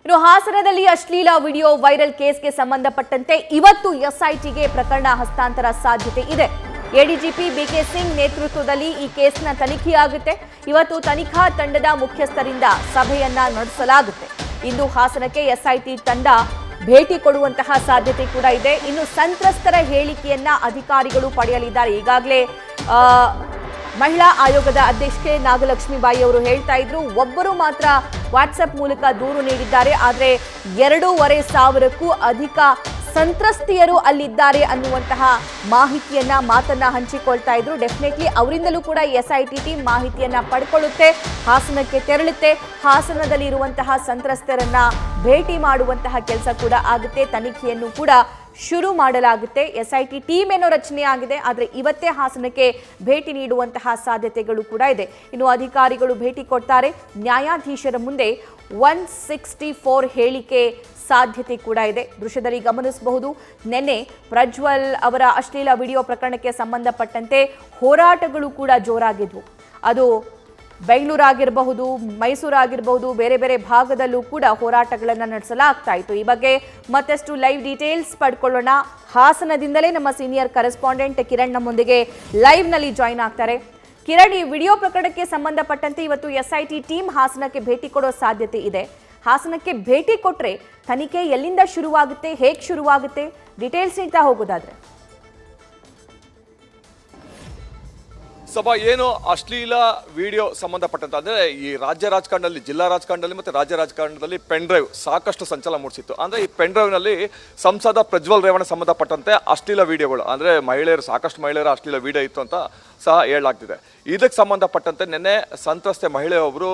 ಇನ್ನು ಹಾಸನದಲ್ಲಿ ಅಶ್ಲೀಲ ವಿಡಿಯೋ ವೈರಲ್ ಕೇಸ್ಗೆ ಸಂಬಂಧಪಟ್ಟಂತೆ ಇವತ್ತು ಎಸ್ಐಟಿಗೆ ಪ್ರಕರಣ ಹಸ್ತಾಂತರ ಸಾಧ್ಯತೆ ಇದೆ. ಎಡಿಜಿಪಿ ಬಿಕೆ ಸಿಂಗ್ ನೇತೃತ್ವದಲ್ಲಿ ಈ ಕೇಸ್ನ ತನಿಖೆಯಾಗುತ್ತೆ. ಇವತ್ತು ತನಿಖಾ ತಂಡದ ಮುಖ್ಯಸ್ಥರಿಂದ ಸಭೆಯನ್ನ ನಡೆಸಲಾಗುತ್ತೆ. ಇಂದು ಹಾಸನಕ್ಕೆ ಎಸ್ಐಟಿ ತಂಡ ಭೇಟಿ ಕೊಡುವಂತಹ ಸಾಧ್ಯತೆ ಕೂಡ ಇದೆ. ಇನ್ನು ಸಂತ್ರಸ್ತರ ಹೇಳಿಕೆಯನ್ನ ಅಧಿಕಾರಿಗಳು ಪಡೆಯಲಿದ್ದಾರೆ. ಈಗಾಗಲೇ ಮಹಿಳಾ ಆಯೋಗದ ಅಧ್ಯಕ್ಷೆ ನಾಗಲಕ್ಷ್ಮೀಬಾಯಿ ಅವರು ಹೇಳ್ತಾ ಇದ್ರು, ಒಬ್ಬರು ಮಾತ್ರ ವಾಟ್ಸ್ಆಪ್ ಮೂಲಕ ದೂರು ನೀಡಿದ್ದಾರೆ, ಆದರೆ 2,500ಕ್ಕೂ ಅಧಿಕ ಸಂತ್ರಸ್ತೆಯರು ಅಲ್ಲಿದ್ದಾರೆ ಅನ್ನುವಂತಹ ಮಾತನ್ನ ಹಂಚಿಕೊಳ್ತಾ ಇದ್ರು. ಡೆಫಿನೆಟ್ಲಿ ಅವರಿಂದಲೂ ಕೂಡ ಎಸ್ಐಟಿ ಟೀಮ್ ಮಾಹಿತಿಯನ್ನ ಪಡ್ಕೊಳ್ಳುತ್ತೆ, ಹಾಸನಕ್ಕೆ ತೆರಳುತ್ತೆ, ಹಾಸನದಲ್ಲಿ ಇರುವಂತಹ ಸಂತ್ರಸ್ತರನ್ನ ಭೇಟಿ ಮಾಡುವಂತಹ ಕೆಲಸ ಕೂಡ ಆಗುತ್ತೆ. ತನಿಖೆಯನ್ನು ಕೂಡ ಶುರು ಮಾಡಲಾಗುತ್ತೆ. ಎಸ್ಐಟಿ ಟೀಮ್ ಏನೋ ರಚನೆ ಆಗಿದೆ, ಆದರೆ ಇವತ್ತೇ ಹಾಸನಕ್ಕೆ ಭೇಟಿ ನೀಡುವಂತಹ ಸಾಧ್ಯತೆಗಳು ಕೂಡ ಇದೆ. ಇನ್ನು ಅಧಿಕಾರಿಗಳು ಭೇಟಿ ಕೊಡ್ತಾರೆ. ನ್ಯಾಯಾಧೀಶರ ಮುಂದೆ 164 ಹೇಳಿಕೆ ಸಾಧ್ಯತೆ ಕೂಡ ಇದೆ. ದೃಶ್ಯದಲ್ಲಿ ಗಮನಿಸಬಹುದು, ನಿನ್ನೆ ಪ್ರಜ್ವಲ್ ಅವರ ಅಶ್ಲೀಲ ವಿಡಿಯೋ ಪ್ರಕರಣಕ್ಕೆ ಸಂಬಂಧಪಟ್ಟಂತೆ ಹೋರಾಟಗಳು ಕೂಡ ಜೋರಾಗಿದ್ವು. ಅದು ಬೆಂಗಳೂರಾಗಿರಬಹುದು, ಮೈಸೂರಾಗಿರಬಹುದು, ಬೇರೆ ಬೇರೆ ಭಾಗದಲ್ಲೂ ಕೂಡ ಹೋರಾಟಗಳನ್ನು ನಡೆಸಲಾಗ್ತಾ ಇತ್ತು. ಈ ಬಗ್ಗೆ ಮತ್ತಷ್ಟು ಲೈವ್ ಡೀಟೇಲ್ಸ್ ಪಡ್ಕೊಳ್ಳೋಣ. ಹಾಸನದಿಂದಲೇ ನಮ್ಮ ಸೀನಿಯರ್ ಕರೆಸ್ಪಾಂಡೆಂಟ್ ಕಿರಣ್ ನಮ್ಮೊಂದಿಗೆ ಲೈವ್ನಲ್ಲಿ ಜಾಯಿನ್ ಆಗ್ತಾರೆ. ಕಿರಣ್, ಈ ವಿಡಿಯೋ ಪ್ರಕರಣಕ್ಕೆ ಸಂಬಂಧಪಟ್ಟಂತೆ ಇವತ್ತು ಎಸ್ಐಟಿ ಟೀಮ್ ಹಾಸನಕ್ಕೆ ಭೇಟಿ ಕೊಡೋ ಸಾಧ್ಯತೆ ಇದೆ. ಹಾಸನಕ್ಕೆ ಭೇಟಿ ಕೊಟ್ಟರೆ ತನಿಖೆ ಎಲ್ಲಿಂದ ಶುರುವಾಗುತ್ತೆ, ಹೇಗೆ ಶುರುವಾಗುತ್ತೆ, ಡೀಟೇಲ್ಸ್ ನೀಡ್ತಾ ಹೋಗೋದಾದ್ರೆ? ಸಭಾ ಏನು ಅಶ್ಲೀಲ ವಿಡಿಯೋ ಸಂಬಂಧಪಟ್ಟಂತೆ ಅಂದರೆ ಈ ರಾಜ್ಯ ರಾಜಕಾರಣದಲ್ಲಿ, ಜಿಲ್ಲಾ ರಾಜಕಾರಣದಲ್ಲಿ ಮತ್ತು ರಾಜ್ಯ ರಾಜಕಾರಣದಲ್ಲಿ ಪೆನ್ ಡ್ರೈವ್ ಸಾಕಷ್ಟು ಸಂಚಲನ ಮೂಡಿಸಿತ್ತು. ಅಂದರೆ ಈ ಪೆನ್ ಡ್ರೈವ್ನಲ್ಲಿ ಸಂಸದ ಪ್ರಜ್ವಲ್ ರೇವಣ್ಣ ಸಂಬಂಧಪಟ್ಟಂತೆ ಅಶ್ಲೀಲ ವಿಡಿಯೋಗಳು, ಅಂದರೆ ಸಾಕಷ್ಟು ಮಹಿಳೆಯರ ಅಶ್ಲೀಲ ವಿಡಿಯೋ ಇತ್ತು ಅಂತ ಸಹ ಹೇಳಲಾಗ್ತಿದೆ. ಇದಕ್ಕೆ ಸಂಬಂಧಪಟ್ಟಂತೆ ನಿನ್ನೆ ಸಂತ್ರಸ್ತೆ ಮಹಿಳೆಯೊಬ್ಬರು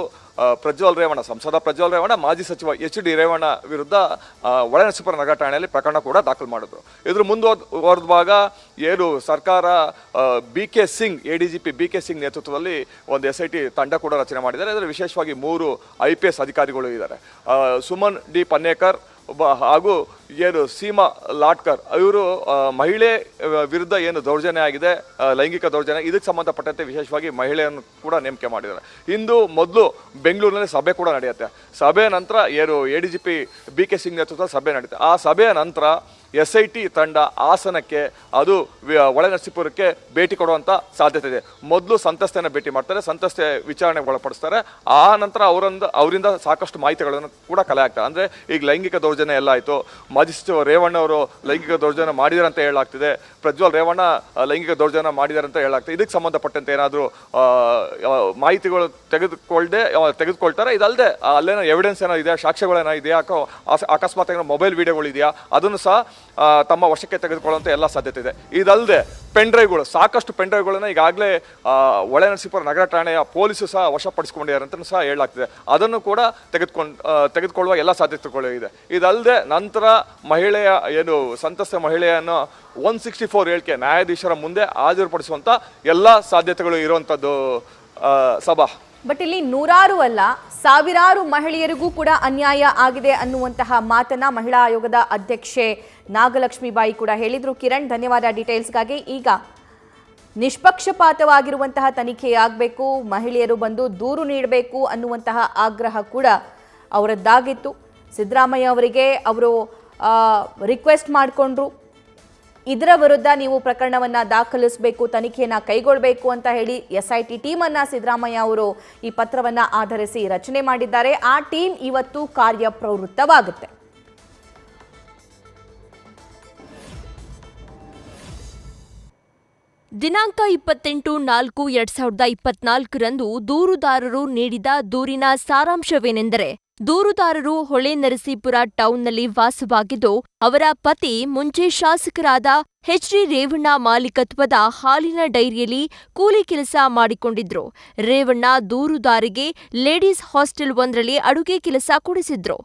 ಪ್ರಜ್ವಲ್ ರೇವಣ್ಣ, ಸಂಸದ ಪ್ರಜ್ವಲ್ ರೇವಣ್ಣ, ಮಾಜಿ ಸಚಿವ HD ರೇವಣ್ಣ ವಿರುದ್ಧ ಒಳನರಸೀಪುರ ನಗರ ಠಾಣೆಯಲ್ಲಿ ಪ್ರಕರಣ ಕೂಡ ದಾಖಲು ಮಾಡಿದ್ರು. ಇದ್ರ ಮುಂದುವರೆದಾಗ ಏನು ಸರ್ಕಾರ B K Singh, ADGP B K Singh ನೇತೃತ್ವದಲ್ಲಿ ಒಂದು SIT ತಂಡ ಕೂಡ ರಚನೆ ಮಾಡಿದ್ದಾರೆ. ಇದರಲ್ಲಿ ವಿಶೇಷವಾಗಿ 3 IPS ಅಧಿಕಾರಿಗಳು ಇದ್ದಾರೆ. ಸುಮನ್ ಡಿ ಪನ್ನೇಕರ್ ಹಾಗೂ ಏನು ಸೀಮಾ ಲಾಟ್ಕರ್, ಇವರು ಮಹಿಳೆ ವಿರುದ್ಧ ಏನು ದೌರ್ಜನ್ಯ ಆಗಿದೆ, ಲೈಂಗಿಕ ದೌರ್ಜನ್ಯ, ಇದಕ್ಕೆ ಸಂಬಂಧಪಟ್ಟಂತೆ ವಿಶೇಷವಾಗಿ ಮಹಿಳೆಯನ್ನು ಕೂಡ ನೇಮಕ ಮಾಡಿದ್ದಾರೆ. ಇಂದು ಮೊದಲು ಬೆಂಗಳೂರಿನಲ್ಲಿ ಸಭೆ ಕೂಡ ನಡೆಯುತ್ತೆ. ಸಭೆಯ ನಂತರ ಏನು ಎಡಿಜಿಪಿ ಬಿಕೆ ಸಿಂಗ್ ನೇತೃತ್ವದ ಸಭೆ ನಡೆಯುತ್ತೆ. ಆ ಸಭೆಯ ನಂತರ SIT ತಂಡ ಹಾಸನಕ್ಕೆ, ಅದು ಒಳನರಸೀಪುರಕ್ಕೆ ಭೇಟಿ ಕೊಡುವಂಥ ಸಾಧ್ಯತೆ ಇದೆ. ಮೊದಲು ಸಂತ್ರಸ್ತೆಯನ್ನು ಭೇಟಿ ಮಾಡ್ತಾರೆ, ಸಂತ್ರಸ್ತೆ ವಿಚಾರಣೆಗೆ ಒಳಪಡಿಸ್ತಾರೆ. ಆ ನಂತರ ಅವರಿಂದ ಸಾಕಷ್ಟು ಮಾಹಿತಿಗಳನ್ನು ಕೂಡ ಕಲೆ ಆಗ್ತಾರೆ. ಅಂದರೆ ಈಗ ಲೈಂಗಿಕ ದೌರ್ಜನ್ಯ ಎಲ್ಲ ಆಯಿತು, ಮಾಜಿ ಸಚಿವ ರೇವಣ್ಣ ಅವರು ಲೈಂಗಿಕ ದೌರ್ಜನ್ಯ ಮಾಡಿದ್ದಾರೆ ಅಂತ ಹೇಳಲಾಗ್ತಿದೆ, ಪ್ರಜ್ವಲ್ ರೇವಣ್ಣ ಲೈಂಗಿಕ ದೌರ್ಜನ್ಯ ಮಾಡಿದ್ದಾರೆ ಅಂತ ಹೇಳಲಾಗ್ತದೆ. ಇದಕ್ಕೆ ಸಂಬಂಧಪಟ್ಟಂತೆ ಏನಾದರೂ ಮಾಹಿತಿಗಳು ತೆಗೆದುಕೊಳ್ತಾರೆ. ಇದಲ್ಲದೆ ಅಲ್ಲೇನೋ ಎವಿಡೆನ್ಸ್ ಏನೋ ಇದೆಯಾ, ಸಾಕ್ಷ್ಯಗಳೇನೋ ಇದೆಯಾ, ಅಕಸ್ಮಾತ್ ಏನೋ ಮೊಬೈಲ್ ವಿಡಿಯೋಗಳು ಇದೆಯಾ, ಅದನ್ನು ಸಹ ತಮ್ಮ ವಶಕ್ಕೆ ತೆಗೆದುಕೊಳ್ಳುವಂಥ ಎಲ್ಲ ಸಾಧ್ಯತೆ ಇದೆ. ಇದಲ್ಲದೆ ಪೆನ್ ಡ್ರೈವ್ಗಳು, ಸಾಕಷ್ಟು ಪೆನ್ ಡ್ರೈವ್ಗಳನ್ನು ಈಗಾಗಲೇ ಒಳನರಸೀಪುರ ನಗರ ಠಾಣೆಯ ಪೊಲೀಸರು ಸಹ ವಶಪಡಿಸಿಕೊಂಡಿದ್ದಾರೆ ಅಂತ ಸಹ ಹೇಳಲಾಗ್ತಿದೆ. ಅದನ್ನು ಕೂಡ ತೆಗೆದುಕೊಳ್ಳುವ ಎಲ್ಲ ಸಾಧ್ಯತೆಗಳು ಇದೆ. ಇದಲ್ಲದೆ ನಂತರ ಮಹಿಳೆಯ ಏನು ಸಂತ್ರಸ್ತ ಮಹಿಳೆಯನ್ನು 164 ಹೇಳಿಕೆ ನ್ಯಾಯಾಧೀಶರ ಮುಂದೆ ಹಾಜರುಪಡಿಸುವಂಥ ಎಲ್ಲ ಸಾಧ್ಯತೆಗಳು ಇರುವಂಥದ್ದು ಸಭಾ. ಬಟ್ ಇಲ್ಲಿ ನೂರಾರು ಅಲ್ಲ, ಸಾವಿರಾರು ಮಹಿಳೆಯರಿಗೂ ಕೂಡ ಅನ್ಯಾಯ ಆಗಿದೆ ಅನ್ನುವಂತಹ ಮಾತನ್ನ ಮಹಿಳಾ ಆಯೋಗದ ಅಧ್ಯಕ್ಷೆ ನಾಗಲಕ್ಷ್ಮೀಬಾಯಿ ಕೂಡ ಹೇಳಿದ್ರು. ಕಿರಣ್, ಧನ್ಯವಾದ ಡೀಟೇಲ್ಸ್ಗಾಗಿ. ಈಗ ನಿಷ್ಪಕ್ಷಪಾತವಾಗಿರುವಂತಹ ತನಿಖೆಯಾಗಬೇಕು, ಮಹಿಳೆಯರು ಬಂದು ದೂರು ನೀಡಬೇಕು ಅನ್ನುವಂತಹ ಆಗ್ರಹ ಕೂಡ ಅವರದ್ದಾಗಿತ್ತು. ಸಿದ್ದರಾಮಯ್ಯ ಅವರಿಗೆ ಅವರು ರಿಕ್ವೆಸ್ಟ್ ಮಾಡಿಕೊಂಡ್ರು, ಇದರ ವಿರುದ್ಧ ನೀವು ಪ್ರಕರಣವನ್ನು ದಾಖಲಿಸಬೇಕು, ತನಿಖೆಯನ್ನು ಕೈಗೊಳ್ಳಬೇಕು ಅಂತ ಹೇಳಿ SIT ಟೀಮನ್ನು ಸಿದ್ದರಾಮಯ್ಯ ಅವರು ಈ ಪತ್ರವನ್ನು ಆಧರಿಸಿ ರಚನೆ ಮಾಡಿದ್ದಾರೆ. ಆ ಟೀಮ್ ಇವತ್ತು ಕಾರ್ಯಪ್ರವೃತ್ತವಾಗುತ್ತೆ. ದಿನಾಂಕ 28/4/2024ರಂದು ದೂರುದಾರರು ನೀಡಿದ ದೂರಿನ ಸಾರಾಂಶವೇನೆಂದರೆ, ದೂರುದಾರರು ಹೊಳೆನರಸೀಪುರ ಟೌನ್ನಲ್ಲಿ ವಾಸವಾಗಿದ್ದು, ಅವರ ಪತಿ ಮುಂಚೆ ಶಾಸಕರಾದ HD ರೇವಣ್ಣ ಮಾಲೀಕತ್ವದ ಹಾಲಿನ ಡೈರಿಯಲ್ಲಿ ಕೂಲಿ ಕೆಲಸ ಮಾಡಿಕೊಂಡಿದ್ರು. ರೇವಣ್ಣ ದೂರುದಾರಿಗೆ ಲೇಡೀಸ್ ಹಾಸ್ಟೆಲ್ ಒಂದರಲ್ಲಿ ಅಡುಗೆ ಕೆಲಸ ಕೊಡಿಸಿದ್ರು.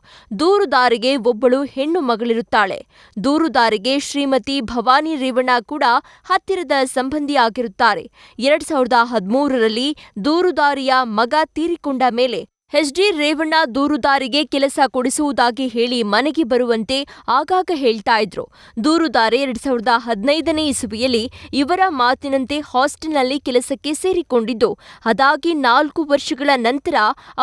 ದೂರುದಾರಿಗೆ ಒಬ್ಬಳು ಹೆಣ್ಣು ಮಗಳಿರುತ್ತಾಳೆ. ದೂರುದಾರಿಗೆ ಶ್ರೀಮತಿ ಭವಾನಿ ರೇವಣ್ಣ ಕೂಡ ಹತ್ತಿರದ ಸಂಬಂಧಿಯಾಗಿರುತ್ತಾರೆ. 2013ರಲ್ಲಿ ದೂರುದಾರಿಯ ಮಗ ತೀರಿಕೊಂಡ ಮೇಲೆ ಎಚ್ಡಿ ರೇವಣ್ಣ ದೂರುದಾರಿಗೆ ಕೆಲಸ ಕೊಡಿಸುವುದಾಗಿ ಹೇಳಿ ಮನೆಗೆ ಬರುವಂತೆ ಆಗಾಗ ಹೇಳ್ತಾ ಇದ್ರು. ದೂರುದಾರೆ 2015ನೇ ಇಸವಿಯಲ್ಲಿ ಇವರ ಮಾತಿನಂತೆ ಹಾಸ್ಟೆಲ್ನಲ್ಲಿ ಕೆಲಸಕ್ಕೆ ಸೇರಿಕೊಂಡಿದ್ದು, ಅದಾಗಿ 4 ವರ್ಷಗಳ ನಂತರ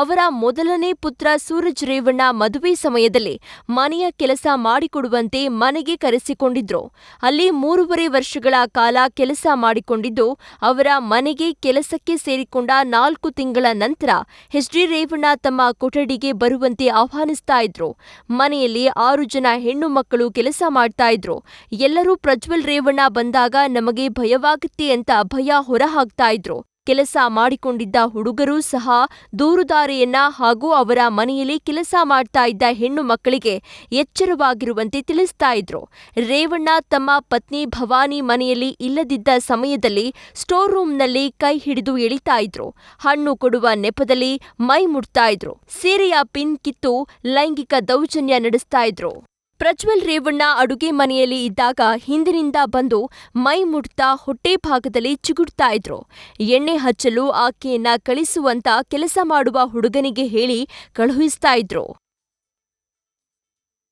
ಅವರ ಮೊದಲನೇ ಪುತ್ರ ಸೂರಜ್ ರೇವಣ್ಣ ಮದುವೆ ಸಮಯದಲ್ಲಿ ಮನೆಯ ಕೆಲಸ ಮಾಡಿಕೊಡುವಂತೆ ಮನೆಗೆ ಕರೆಸಿಕೊಂಡಿದ್ರು. ಅಲ್ಲಿ 3.5 ವರ್ಷಗಳ ಕಾಲ ಕೆಲಸ ಮಾಡಿಕೊಂಡಿದ್ದು, ಅವರ ಮನೆಗೆ ಕೆಲಸಕ್ಕೆ ಸೇರಿಕೊಂಡ 4 ತಿಂಗಳ ನಂತರ ಎಚ್ಡಿ ರೇವಣ್ಣ ತಮ್ಮ ಕೊಠಡಿಗೆ ಬರುವಂತೆ ಆಹ್ವಾನಿಸ್ತಾ ಇದ್ರು. ಮನೆಯಲ್ಲಿ 6 ಜನ ಹೆಣ್ಣು ಮಕ್ಕಳು ಕೆಲಸ ಮಾಡ್ತಾ ಇದ್ರು. ಎಲ್ಲರೂ ಪ್ರಜ್ವಲ್ ರೇವಣ್ಣ ಬಂದಾಗ ನಮಗೆ ಭಯವಾಗುತ್ತೆ ಅಂತ ಭಯ ಹೊರಹಾಕ್ತಾ ಇದ್ರು. ಕೆಲಸ ಮಾಡಿಕೊಂಡಿದ್ದ ಹುಡುಗರೂ ಸಹ ದೂರುದಾರಿಯನ್ನ ಹಾಗೂ ಅವರ ಮನೆಯಲ್ಲಿ ಕೆಲಸ ಮಾಡ್ತಾ ಇದ್ದ ಹೆಣ್ಣು ಮಕ್ಕಳಿಗೆ ಎಚ್ಚರವಾಗಿರುವಂತೆ ತಿಳಿಸ್ತಾ ಇದ್ರು. ರೇವಣ್ಣ ತಮ್ಮ ಪತ್ನಿ ಭವಾನಿ ಮನೆಯಲ್ಲಿ ಇಲ್ಲದಿದ್ದ ಸಮಯದಲ್ಲಿ ಸ್ಟೋರ್ ರೂಮ್ನಲ್ಲಿ ಕೈ ಹಿಡಿದು ಎಳಿತಾ ಇದ್ರು. ಹಣ್ಣು ಕೊಡುವ ನೆಪದಲ್ಲಿ ಮೈ ಮುಟ್ತಾ ಇದ್ರು. ಸೀರೆಯ ಪಿನ್ ಕಿತ್ತು ಲೈಂಗಿಕ ದೌರ್ಜನ್ಯ ನಡೆಸ್ತಾ ಇದ್ರು. ಪ್ರಜ್ವಲ್ ರೇವಣ್ಣ ಅಡುಗೆ ಮನೆಯಲ್ಲಿ ಇದ್ದಾಗ ಹಿಂದಿನಿಂದ ಬಂದು ಮೈ ಮುಟ್ತಾ ಹೊಟ್ಟೆ ಭಾಗದಲ್ಲಿ ಚಿಗುಡ್ತಾ ಇದ್ರು. ಎಣ್ಣೆ ಹಚ್ಚಲು ಆಕೆಯನ್ನ ಕಳಿಸುವಂತ ಕೆಲಸ ಮಾಡುವ ಹುಡುಗನಿಗೆ ಹೇಳಿ ಕಳುಹಿಸ್ತಾ ಇದ್ರು.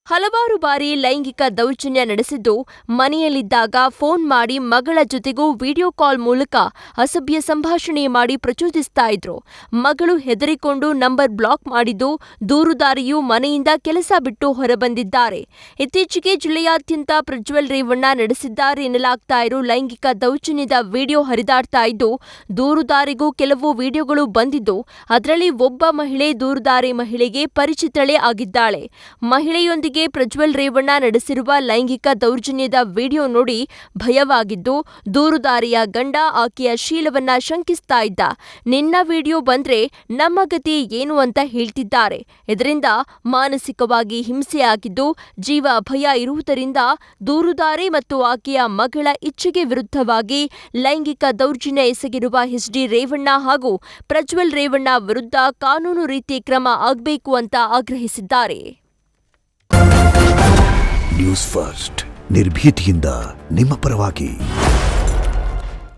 ಹಲವಾರು ಬಾರಿ ಲೈಂಗಿಕ ದೌರ್ಜನ್ಯ ನಡೆಸಿದ್ದು, ಮನೆಯಲ್ಲಿದ್ದಾಗ ಫೋನ್ ಮಾಡಿ ಮಗಳ ಜೊತೆಗೂ ವಿಡಿಯೋ ಕಾಲ್ ಮೂಲಕ ಅಸಭ್ಯ ಸಂಭಾಷಣೆ ಮಾಡಿ ಪ್ರಚೋದಿಸ್ತಾ ಇದ್ರು. ಮಗಳು ಹೆದರಿಕೊಂಡು ನಂಬರ್ ಬ್ಲಾಕ್ ಮಾಡಿದ್ದು, ದೂರುದಾರಿಯು ಮನೆಯಿಂದ ಕೆಲಸ ಬಿಟ್ಟು ಹೊರಬಂದಿದ್ದಾರೆ. ಇತ್ತೀಚೆಗೆ ಜಿಲ್ಲೆಯಾದ್ಯಂತ ಪ್ರಜ್ವಲ್ ರೇವಣ್ಣ ನಡೆಸಿದ್ದಾರೆ ಎನ್ನಲಾಗ್ತಾ ಇರೋ ಲೈಂಗಿಕ ದೌರ್ಜನ್ಯದ ವಿಡಿಯೋ ಹರಿದಾಡ್ತಾ ಇದ್ದು, ದೂರುದಾರಿಗೂ ಕೆಲವು ವಿಡಿಯೋಗಳು ಬಂದಿದ್ದು, ಅದರಲ್ಲಿ ಒಬ್ಬ ಮಹಿಳೆ ದೂರುದಾರಿ ಮಹಿಳೆಗೆ ಪರಿಚಿತಳೇ ಆಗಿದ್ದಾಳೆ. ಮಹಿಳೆಯೊಂದಿಗೆ ಪ್ರಜ್ವಲ್ ರೇವಣ್ಣ ನಡೆಸಿರುವ ಲೈಂಗಿಕ ದೌರ್ಜನ್ಯದ ವಿಡಿಯೋ ನೋಡಿ ಭಯವಾಗಿದ್ದು, ದೂರುದಾರಿಯ ಗಂಡ ಆಕೆಯ ಶೀಲವನ್ನ ಶಂಕಿಸ್ತಾ ಇದ್ದ. ನಿನ್ನ ವಿಡಿಯೋ ಬಂದ್ರೆ ನಮ್ಮ ಗತಿ ಏನು ಅಂತ ಹೇಳ್ತಿದ್ದಾರೆ. ಇದರಿಂದ ಮಾನಸಿಕವಾಗಿ ಹಿಂಸೆಯಾಗಿದ್ದು, ಜೀವ ಭಯ ಇರುವುದರಿಂದ ದೂರುದಾರಿ ಮತ್ತು ಆಕೆಯ ಮಗಳ ಇಚ್ಛೆಗೆ ವಿರುದ್ಧವಾಗಿ ಲೈಂಗಿಕ ದೌರ್ಜನ್ಯ ಎಸಗಿರುವ ಎಚ್ಡಿ ರೇವಣ್ಣ ಹಾಗೂ ಪ್ರಜ್ವಲ್ ರೇವಣ್ಣ ವಿರುದ್ಧ ಕಾನೂನು ರೀತಿ ಕ್ರಮ ಆಗಬೇಕು ಅಂತ ಆಗ್ರಹಿಸಿದ್ದಾರೆ. ನ್ಯೂಸ್ ಫಸ್ಟ್ ನಿರ್ಭೀತಿಯಿಂದ ನಿಮ್ಮ ಪರವಾಗಿ.